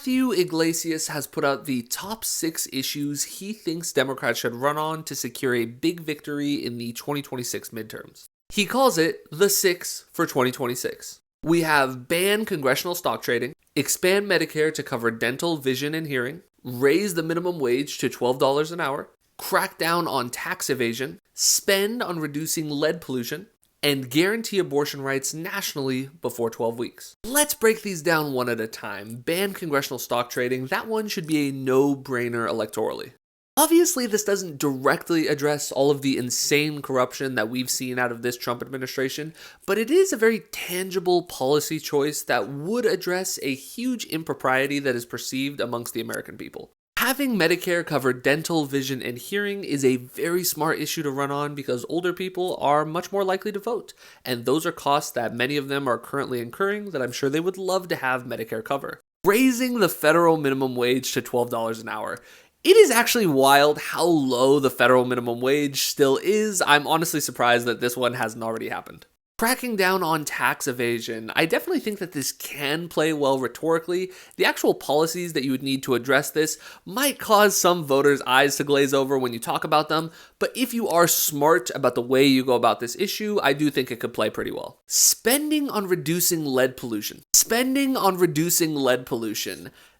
Matthew Yglesias has put out the top 6 issues he thinks Democrats should run on to secure a big victory in the 2026 midterms. He calls it the 6 for 2026. We have ban congressional stock trading, expand Medicare to cover dental, vision, and hearing, raise the minimum wage to $12 an hour, crack down on tax evasion, spend on reducing lead pollution, and guarantee abortion rights nationally before 12 weeks. Let's break these down one at a time. Ban congressional stock trading, that one should be a no-brainer electorally. Obviously, this doesn't directly address all of the insane corruption that we've seen out of this Trump administration, but it is a very tangible policy choice that would address a huge impropriety that is perceived amongst the American people. Having Medicare cover dental, vision, and hearing is a very smart issue to run on because older people are much more likely to vote, and those are costs that many of them are currently incurring that I'm sure they would love to have Medicare cover. Raising the federal minimum wage to $12 an hour. It is actually wild how low the federal minimum wage still is. I'm honestly surprised that this one hasn't already happened. Cracking down on tax evasion. I definitely think that this can play well rhetorically. The actual policies that you would need to address this might cause some voters' eyes to glaze over when you talk about them, but if you are smart about the way you go about this issue, I do think it could play pretty well. Spending on reducing lead pollution.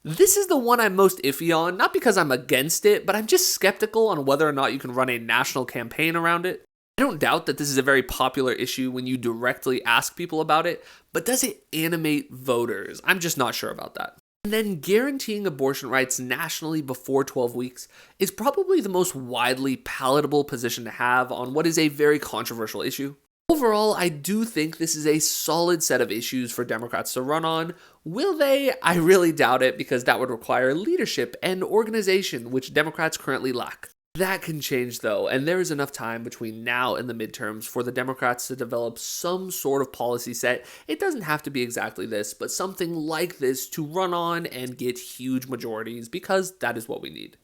This is the one I'm most iffy on, not because I'm against it, but I'm just skeptical on whether or not you can run a national campaign around it. I don't doubt that this is a very popular issue when you directly ask people about it, but does it animate voters? I'm just not sure about that. And then guaranteeing abortion rights nationally before 12 weeks is probably the most widely palatable position to have on what is a very controversial issue. Overall, I do think this is a solid set of issues for Democrats to run on. Will they? I really doubt it because that would require leadership and organization, which Democrats currently lack. That can change though, and there is enough time between now and the midterms for the Democrats to develop some sort of policy set. It doesn't have to be exactly this, but something like this to run on and get huge majorities because that is what we need.